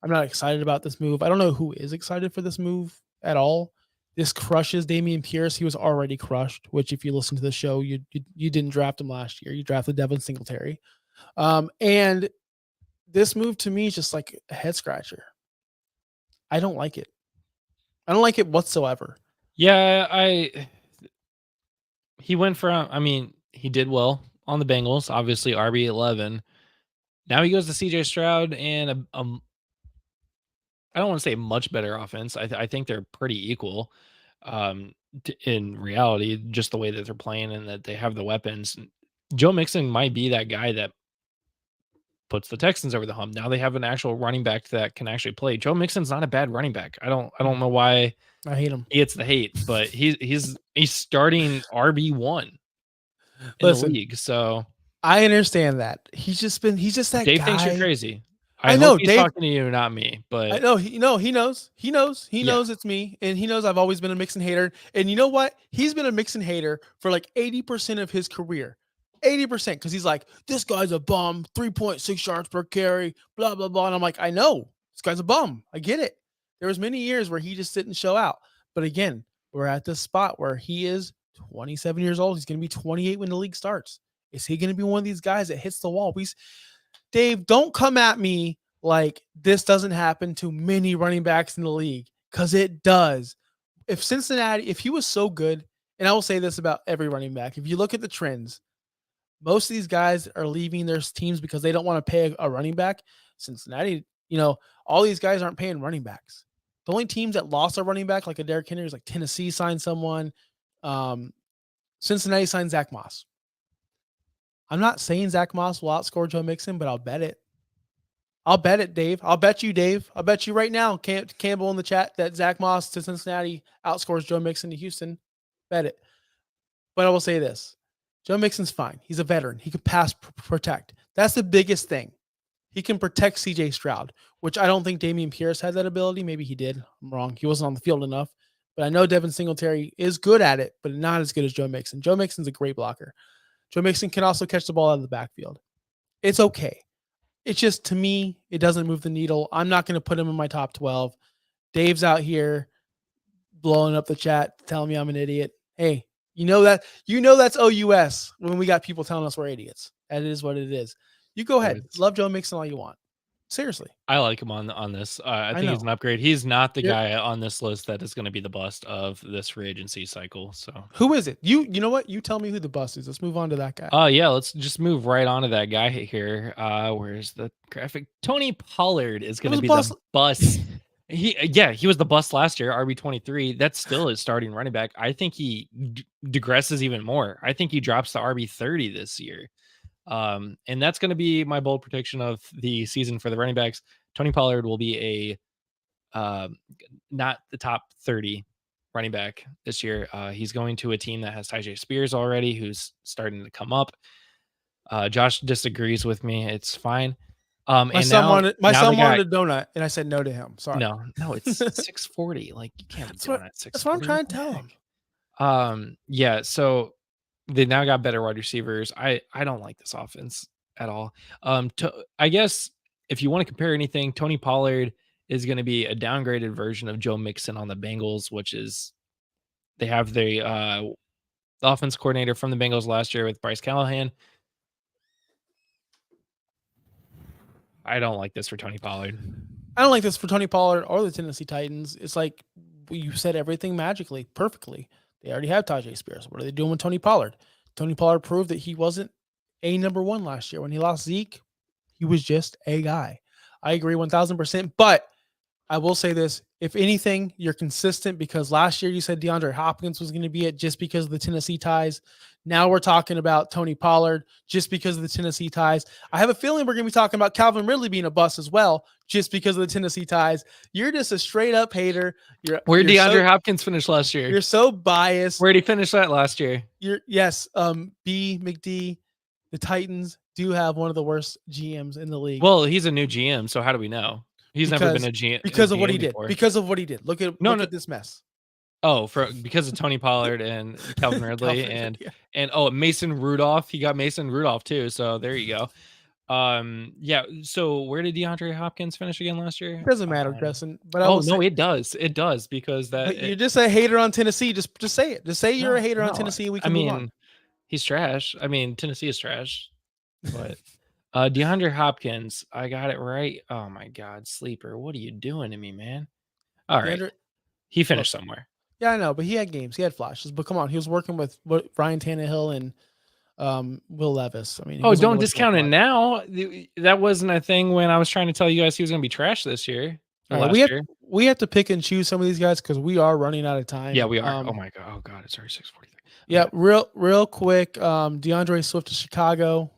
I'm not excited about this move. I don't know who is excited for this move at all. This crushes Dameon Pierce. He was already crushed, which if you listen to the show, you didn't draft him last year. You drafted Devin Singletary. And this move to me is just like a head scratcher. I don't like it. I don't like it whatsoever. Yeah, he went from, I mean, he did well on the Bengals, obviously RB11. Now he goes to CJ Stroud and I don't want to say much better offense. I think they're pretty equal in reality, just the way that they're playing and that they have the weapons. Joe Mixon might be that guy that puts the Texans over the hump. Now they have an actual running back that can actually play. Joe Mixon's not a bad running back. I don't know why I hate him. he gets the hate, but he's starting RB1 in Listen, the league. So I understand that. He's just that Dave guy. thinks you're crazy. I know, hope he's Dave- talking to you, not me. But I know he knows. He knows Yeah. it's me, and he knows I've always been a Mixon hater. And you know what? He's been a Mixon hater for like 80% of his career. 80%, because he's like, this guy's a bum, 3.6 yards per carry, blah, blah, blah. And I'm like, I know this guy's a bum. I get it. There was many years where he just didn't show out. But again, we're at this spot where he is 27 years old. He's going to be 28 when the league starts. Is he going to be one of these guys that hits the wall? Dave, don't come at me like this doesn't happen to many running backs in the league, because it does. If he was so good, and I will say this about every running back, if you look at the trends, most of these guys are leaving their teams because they don't want to pay a running back. Cincinnati, all these guys aren't paying running backs. The only teams that lost a running back, like a Derrick Henry, is like Tennessee signed someone. Cincinnati signed Zach Moss. I'm not saying Zach Moss will outscore Joe Mixon, but I'll bet it. I'll bet it, Dave. I'll bet you, Dave. I'll bet you right now, Campbell in the chat, that Zach Moss to Cincinnati outscores Joe Mixon to Houston. Bet it. But I will say this. Joe Mixon's fine. He's a veteran. He can pass protect. That's the biggest thing. He can protect CJ Stroud, which I don't think Dameon Pierce had that ability. Maybe he did. I'm wrong. He wasn't on the field enough. But I know Devin Singletary is good at it, but not as good as Joe Mixon. Joe Mixon's a great blocker. Joe Mixon can also catch the ball out of the backfield. It's okay. It's just, to me, it doesn't move the needle. I'm not going to put him in my top 12. Dave's out here blowing up the chat, telling me I'm an idiot. Hey, you know that's OUS when we got people telling us we're idiots. That is what it is. You go ahead. Love Joe Mixon all you want. Seriously. I like him on this. I think he's know. an upgrade. He's not the You're- guy on this list that is going to be the bust of this free agency cycle. So Who is it? You know what? You tell me who the bust is. Let's move on to that guy. yeah, let's just move right on to that guy here. Where's the graphic? Tony Pollard is going to be the bust. He was the bust last year, RB23. That's still his starting running back. I think he digresses even more. I think he drops to RB30 this year. And that's going to be my bold prediction of the season for the running backs. Tony Pollard will be not the top 30 running back this year. He's going to a team that has Tyjae Spears already, who's starting to come up. Josh disagrees with me. It's fine. My son wanted a donut, and I said no to him. Sorry. No, it's 640. Like, you can't be doing that. That's what I'm trying to tell him. Yeah. So they now got better wide receivers. I don't like this offense at all. I guess if you want to compare anything, Tony Pollard is going to be a downgraded version of Joe Mixon on the Bengals, which is they have the offense coordinator from the Bengals last year with Bryce Callahan. I don't like this for Tony Pollard. I don't like this for Tony Pollard or the Tennessee Titans. It's like you said everything magically, perfectly. They already have Tyjae Spears. What are they doing with Tony Pollard? Tony Pollard proved that he wasn't a number one last year. When he lost Zeke, he was just a guy. I agree 1,000%. But I will say this. If anything, you're consistent because last year you said DeAndre Hopkins was going to be it just because of the Tennessee ties. Now we're talking about Tony Pollard just because of the Tennessee ties. I have a feeling we're going to be talking about Calvin Ridley being a bust as well just because of the Tennessee ties. You're just a straight up hater. Where did DeAndre Hopkins finish last year? You're so biased. Where did he finish that last year? Yes, B McD, the Titans do have one of the worst GMs in the league. Well, he's a new GM, so how do we know? He's never been a GM because of what he before. did. Because of what he did. Look at this mess. Oh, because of Tony Pollard and Calvin Ridley and Mason Rudolph. He got Mason Rudolph too. So there you go. Yeah. So where did DeAndre Hopkins finish again last year? It doesn't matter, Justin. But it does. It does because you're just a hater on Tennessee. Just say it. Just say you're a hater on Tennessee. We can move on. He's trash. I mean, Tennessee is trash. But DeAndre Hopkins, I got it right. Oh my God, Sleeper, what are you doing to me, man? All right, he finished somewhere. Yeah, I know, but he had games, he had flashes. But come on, he was working with Ryan Tannehill and Will Levis. I mean, don't discount it now. That wasn't a thing when I was trying to tell you guys he was going to be trash this year. We have to pick and choose some of these guys because we are running out of time. Yeah, we are. Oh my God. Oh God, it's already 6:43. Yeah, real quick. DeAndre Swift to Chicago.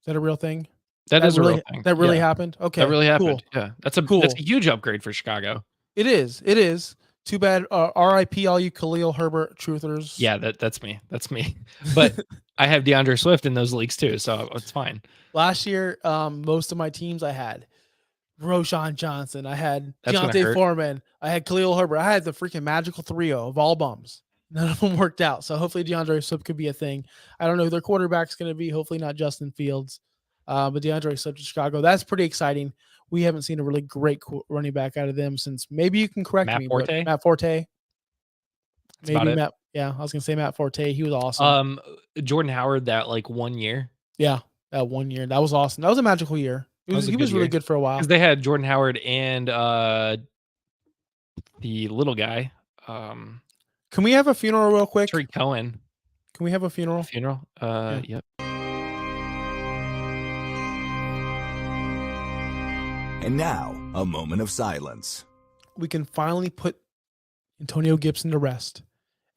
Is that a real thing? That is a real thing. That really happened? Okay. That really happened. Cool. Yeah. That's a huge upgrade for Chicago. It is. Too bad. RIP all you Khalil Herbert truthers. Yeah, that's me. That's me. But I have DeAndre Swift in those leagues too, so it's fine. Last year, most of my teams I had Roshan Johnson, I had Deontay Foreman, I had Khalil Herbert, I had the freaking magical trio of all bums. None of them worked out. So hopefully DeAndre Swift could be a thing. I don't know who their quarterback's going to be. Hopefully not Justin Fields. But DeAndre Swift to Chicago. That's pretty exciting. We haven't seen a really great running back out of them since, maybe you can correct me. Matt Forte. Maybe Matt. Yeah, I was going to say Matt Forte. He was awesome. Jordan Howard that 1 year. Yeah, that 1 year. That was awesome. That was a magical year. He was really good for a while. Because they had Jordan Howard and the little guy. Can we have a funeral real quick? Tariq Cohen. Can we have a funeral? Yep. And now, a moment of silence. We can finally put Antonio Gibson to rest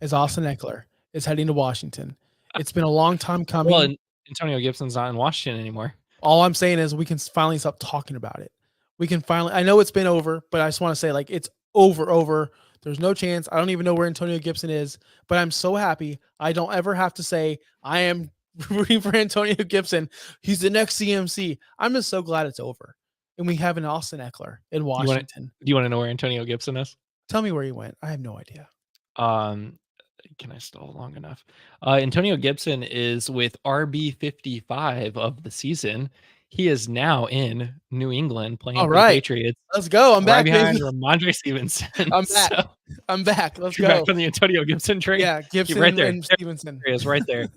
as Austin Eckler is heading to Washington. It's been a long time coming. Well, Antonio Gibson's not in Washington anymore. All I'm saying is we can finally stop talking about it. We can finally, I know it's been over, but I just want to say it's over. There's no chance. I don't even know where Antonio Gibson is, but I'm so happy I don't ever have to say I am rooting for Antonio Gibson. He's the next CMC. I'm just so glad it's over. And we have an Austin Eckler in Washington. Do you want to know where Antonio Gibson is? Tell me where he went. I have no idea. Can I stall long enough? Antonio Gibson is with RB 55 of the season. He is now in New England playing for the Patriots. Let's go. I'm back behind Ramondre Stevenson. I'm back. I'm back. Let's go. Back from the Antonio Gibson trade. Yeah, Gibson right there. and Stevenson. He is right there.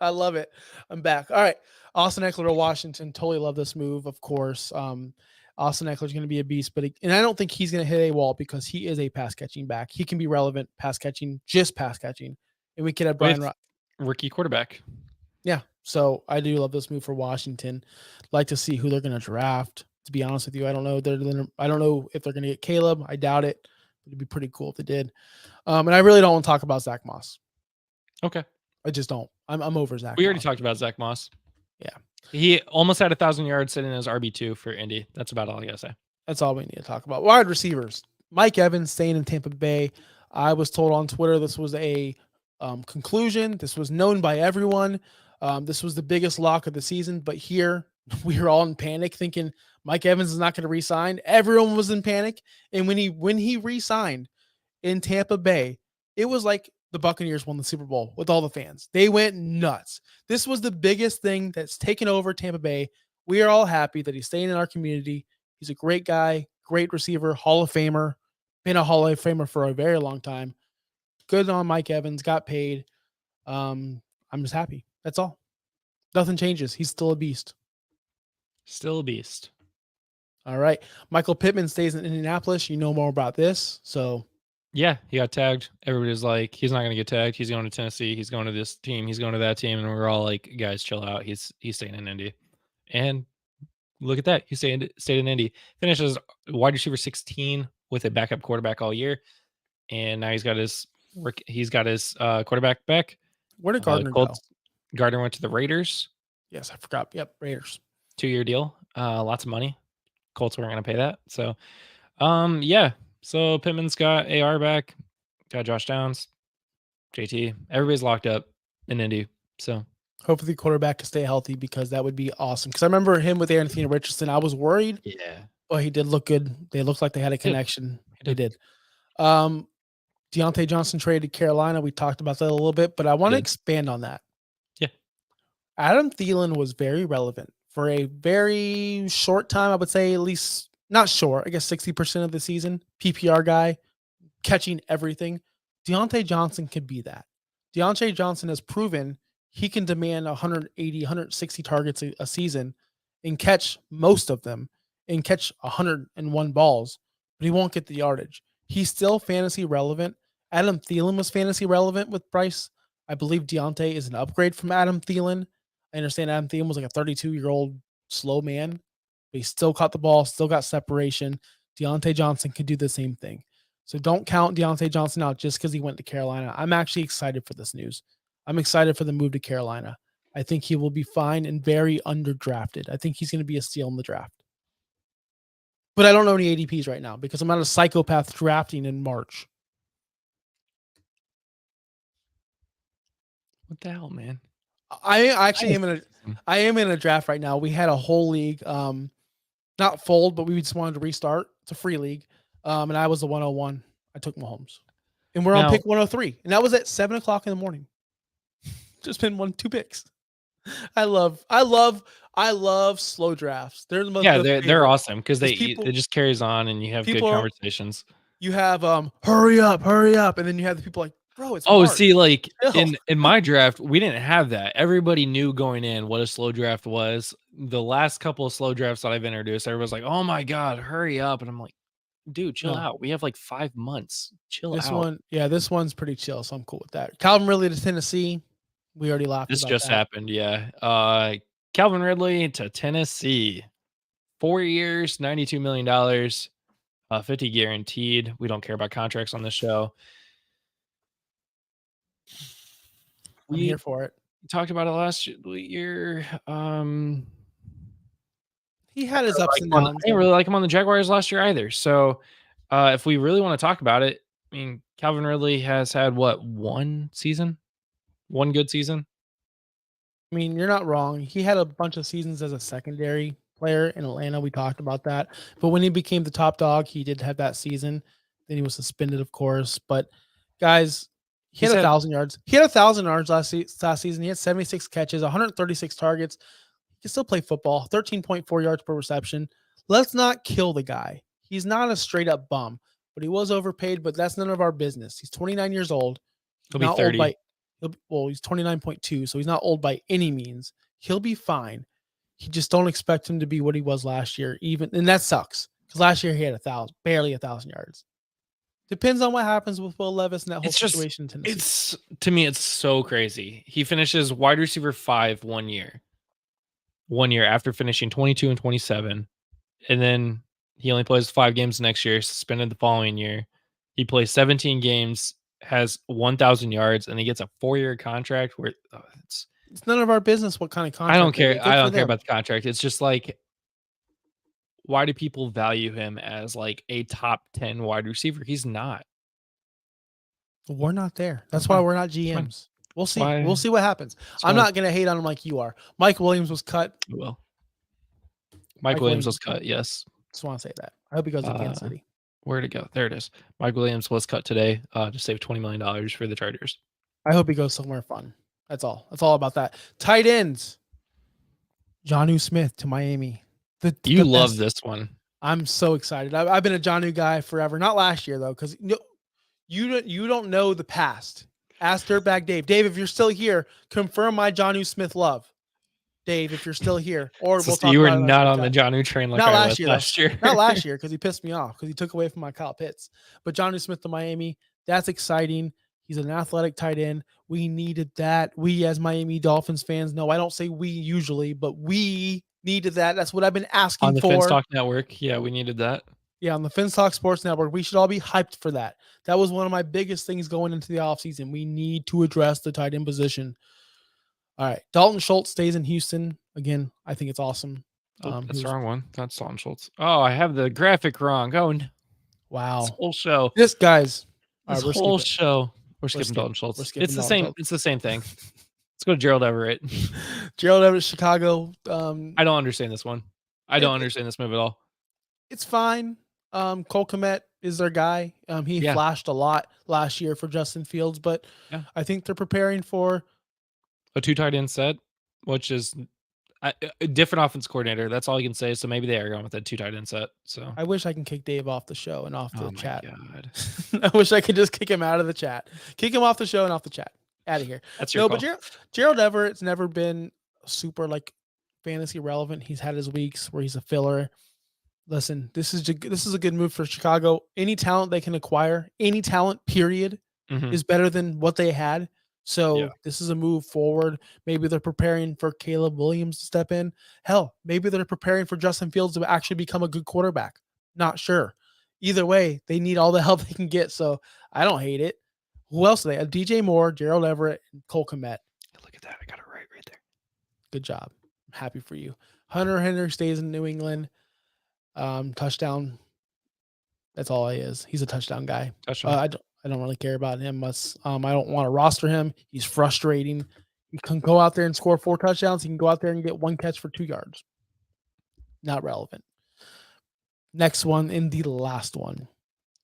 I love it. I'm back. All right. Austin Eckler to Washington. Totally love this move, of course. Austin Eckler is going to be a beast, and I don't think he's going to hit a wall because he is a pass catching back. He can be relevant pass catching, and we could have Brian rookie quarterback. Yeah, so I do love this move for Washington. Like to see who they're going to draft. To be honest with you, I don't know. I don't know if they're going to get Caleb. I doubt it. It'd be pretty cool if they did. And I really don't want to talk about Zach Moss. Okay, I just don't. I'm over Zach. We already talked about Zach Moss. Yeah. He almost had 1,000 yards sitting as RB2 for Indy. That's about all I got to say. That's all we need to talk about. Wide receivers. Mike Evans staying in Tampa Bay. I was told on Twitter this was a conclusion. This was known by everyone. This was the biggest lock of the season. But here, we were all in panic thinking Mike Evans is not going to re-sign. Everyone was in panic. And when he re-signed in Tampa Bay, it was like the Buccaneers won the Super Bowl with all the fans. They went nuts. This was the biggest thing that's taken over Tampa Bay. We are all happy that he's staying in our community. He's a great guy, great receiver, Hall of Famer, been a Hall of Famer for a very long time. Good on Mike Evans, got paid. I'm just happy. That's all. Nothing changes. He's still a beast. Still a beast. All right. Michael Pittman stays in Indianapolis. You know more about this, so... Yeah, he got tagged. Everybody's like, he's not going to get tagged. He's going to Tennessee. He's going to this team. He's going to that team. And we're all like, guys, chill out. He's staying in Indy. And look at that. He stayed in Indy. Finishes wide receiver 16 with a backup quarterback all year, and now he's got his quarterback back. Where did Gardner go? Gardner went to the Raiders. Yes, I forgot. Yep, Raiders. 2-year deal. Lots of money. Colts weren't going to pay that. So, yeah. So Pittman's got AR back, got Josh Downs, JT. Everybody's locked up in Indy. So hopefully the quarterback can stay healthy because that would be awesome. Because I remember him with Anthony Richardson. I was worried. Yeah. But he did look good. They looked like they had a connection. They did. Deontay Johnson traded to Carolina. We talked about that a little bit, but I want to expand on that. Yeah. Adam Thielen was very relevant for a very short time. I would say at least not short. I guess 60% of the season. PPR guy catching everything. Deontay Johnson could be that. Deontay Johnson has proven he can demand 180, 160 targets a season and catch most of them and catch 101 balls, but he won't get the yardage. He's still fantasy relevant. Adam Thielen was fantasy relevant with Bryce. I believe Deontay is an upgrade from Adam Thielen. I understand Adam Thielen was like a 32-year-old slow man, but he still caught the ball, still got separation. Deontay Johnson can do the same thing. So don't count Deontay Johnson out just because he went to Carolina. I'm actually excited for this news. I'm excited for the move to Carolina. I think he will be fine and very underdrafted. I think he's going to be a steal in the draft. But I don't know any ADPs right now because I'm not a psychopath drafting in March. What the hell, man? I actually am in a draft right now. We had a whole league, not fold, but we just wanted to restart. It's a free league. And I was the 101. I took Mahomes. And we're on pick 103. And that was at 7:00 in the morning. Just been 2 picks. I love slow drafts. They're the most they're awesome because it just carries on and you have good conversations. You have hurry up, and then you have the people like, bro, it's hard. See, like in my draft, we didn't have that. Everybody knew going in what a slow draft was. The last couple of slow drafts that I've introduced, everyone's like, oh my god, hurry up, and I'm like, dude, chill out. We have like 5 months. Chill out. This one's pretty chill, so I'm cool with that. Calvin Ridley to Tennessee. We already laughed. This just happened, yeah. Calvin Ridley to Tennessee. 4 years, $92 million, 50 guaranteed. We don't care about contracts on this show. I'm here for it. We talked about it last year. He had his ups and downs. I didn't really like him on the Jaguars last year either. So if we really want to talk about it, I mean, Calvin Ridley has had one good season. I mean, you're not wrong. He had a bunch of seasons as a secondary player in Atlanta. We talked about that. But when he became the top dog, he did have that season. Then he was suspended, of course. But guys, he had 1,000 yards. He had 1,000 yards last season. He had 76 catches, 136 targets. He can still play football. 13.4 yards per reception. Let's not kill the guy. He's not a straight up bum, but he was overpaid. But that's none of our business. He's 29 years old. He'll be 30. He's 29.2, so he's not old by any means. He'll be fine. You just don't expect him to be what he was last year, and that sucks because last year he had barely 1,000 yards. Depends on what happens with Will Levis and that whole situation. To me, it's so crazy. He finishes wide receiver 5 1 year. 1 year after finishing 22 and 27, and then he only plays 5 games next year. Suspended the following year. He plays 17 games. Has 1,000 yards and he gets a 4-year contract where it's none of our business what kind of contract. I don't care. I don't care about the contract. It's just like, why do people value him as like a top 10 wide receiver? He's not. We're not there. That's why we're not GMs. We'll see. We'll see what happens. I'm not going to hate on him like you are. Mike Williams was cut. Well, Mike Williams was cut. Yes. Just want to say that. I hope he goes to Kansas City. Where'd it go? There it is. Mike Williams was cut today to save $20 million for the Chargers. I hope he goes somewhere fun. That's all. That's all about that. Tight ends. Jonnu Smith to Miami. You love this one. I'm so excited. I've been a Jonnu guy forever. Not last year, though, because you don't know the past. Ask Dirtbag Dave. Dave, if you're still here, confirm my Jonnu Smith love. Dave, if you're still here, or we'll talk. You were not on the Jonnu train like not I last was last year. Not last year because he pissed me off because he took away from my Kyle Pitts. But Jonnu Smith to Miami, that's exciting. He's an athletic tight end. We needed that. We as Miami Dolphins fans know. I don't say we usually, but we needed that. That's what I've been asking on the for. Fence Talk Network. Yeah, we needed that. Yeah, on the Finstock Sports Network. We should all be hyped for that. That was one of my biggest things going into the offseason. We need to address the tight end position. All right. Dalton Schultz stays in Houston. Again, I think it's awesome. That's the wrong one. That's Dalton Schultz. Oh, I have the graphic wrong. Oh, no. Wow. This whole show. This, guys. This right, whole show. We're skipping Dalton Schultz. It's the same. It's the same thing. Let's go to Gerald Everett. Gerald Everett, Chicago. I don't understand this one. I don't understand this move at all. It's fine. Cole Kmet is their guy. He flashed a lot last year for Justin Fields, but I think they're preparing for a 2 tight end set, which is a different offense coordinator. That's all you can say. So maybe they are going with a 2 tight end set. So I wish I can kick Dave off the show and off the chat. God. I wish I could just kick him out of the chat. Kick him off the show and off the chat. Out of here. That's your call. But Gerald Everett's never been super fantasy relevant. He's had his weeks where he's a filler. Listen, this is a good move for Chicago. Any talent they can acquire, any talent, period, is better than what they had. So this is a move forward. Maybe they're preparing for Caleb Williams to step in. Hell, maybe they're preparing for Justin Fields to actually become a good quarterback. Not sure. Either way, they need all the help they can get. So I don't hate it. Who else do they have? DJ Moore, Gerald Everett, and Cole Kmet. Look at that. I got it right there. Good job. I'm happy for you. Hunter Henry stays in New England. Touchdown. That's all he is. He's a touchdown guy. I don't really care about him much. I don't want to roster him. He's frustrating. He can go out there and score 4 touchdowns. He can go out there and get 1 catch for 2 yards. Not relevant. Next one in the last one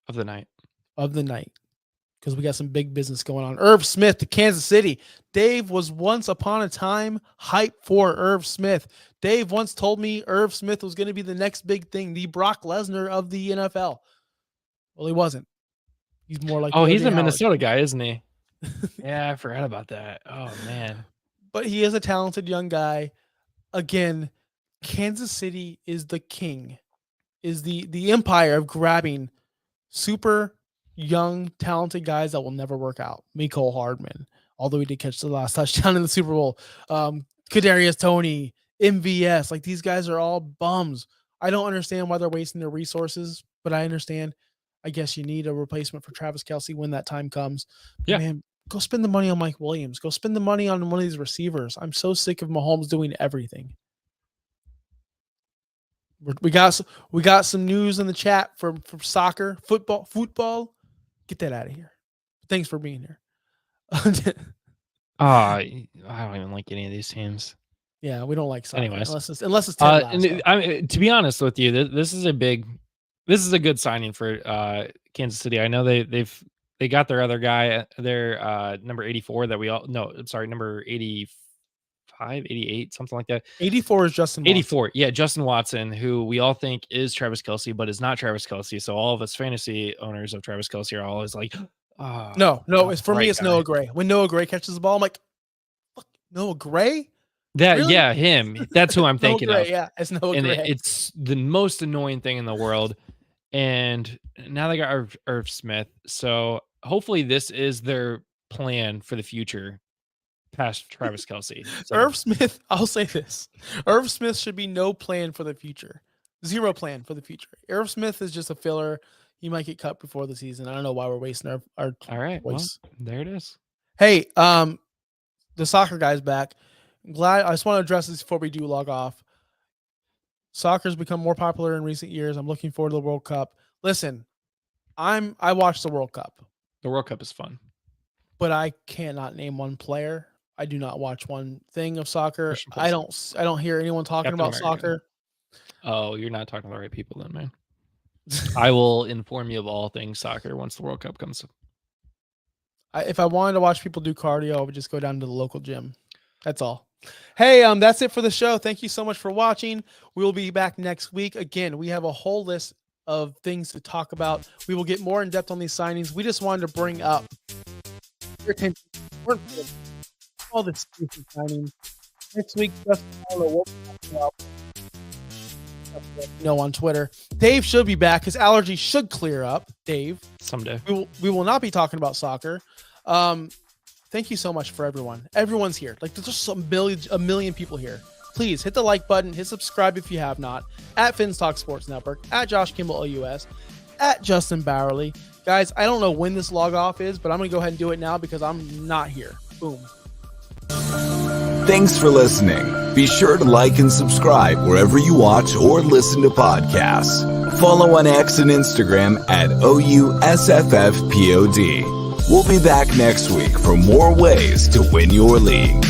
of the night. Because we got some big business going on. Irv Smith to Kansas City. Dave was once upon a time hyped for Irv Smith. Dave once told me Irv Smith was going to be the next big thing, the Brock Lesnar of the NFL. Well, he wasn't. He's more like he's a Minnesota guy, isn't he? Yeah, I forgot about that. Oh, man. But he is a talented young guy. Again, Kansas City is the king, is the empire of grabbing super young, talented guys that will never work out. Mecole Hardman, although he did catch the last touchdown in the Super Bowl. Kadarius Toney, MVS, these guys are all bums. I don't understand why they're wasting their resources, but I understand. I guess you need a replacement for Travis Kelce when that time comes. Yeah, man, go spend the money on Mike Williams. Go spend the money on one of these receivers. I'm so sick of Mahomes doing everything. We got some news in the chat from soccer, football. Get that out of here. Thanks for being here. I don't even like any of these teams. Yeah, we don't like soccer. Anyways, unless it's Ted Lasso. To be honest with you, this is a good signing for Kansas City. I know they got their other guy, their number 84 number 85, 88, something like that. 84 is Justin Watson. 84, yeah, Justin Watson, who we all think is Travis Kelce, but is not Travis Kelce. So all of us fantasy owners of Travis Kelce are always like, no, it's for me. It's Noah Gray. When Noah Gray catches the ball, I'm like, fuck, Noah Gray. Really? Yeah, him. That's who I'm thinking of. Yeah, it's Noah Gray. It's the most annoying thing in the world. And now they got Irv Smith. So hopefully this is their plan for the future past Travis Kelce. So. Irv Smith, I'll say this. Irv Smith should be no plan for the future. 0 plan for the future. Irv Smith is just a filler. He might get cut before the season. I don't know why we're wasting our all right. voice. Well, there it is. Hey, the soccer guy's back. I just want to address this before we do log off. Soccer's become more popular in recent years. I'm looking forward to the World Cup. Listen, I watched the World Cup. The World Cup is fun. But I cannot name one player. I do not watch one thing of soccer. I don't hear anyone talking about soccer. Oh, you're not talking to the right people then, man. I will inform you of all things soccer once the World Cup comes. If I wanted to watch people do cardio, I would just go down to the local gym. That's all. Hey, that's it for the show. Thank you so much for watching. We will be back next week. Again, we have a whole list of things to talk about. We will get more in depth on these signings. We just wanted to bring up your attention. All this signings. Next week, on Twitter. Dave should be back. His allergy should clear up. Dave, someday. We will not be talking about soccer. Thank you so much for everyone. Everyone's here. There's just a million people here. please hit the like button, hit subscribe if you have not, at Fins Talk Sports Network, at Josh Kimball OUS, at Justin Bowerly. Guys, I don't know when this log off is, but I'm going to go ahead and do it now because I'm not here. Boom. Thanks for listening. Be sure to like and subscribe wherever you watch or listen to podcasts. Follow on X and Instagram at OUSFFPOD. We'll be back next week for more ways to win your league.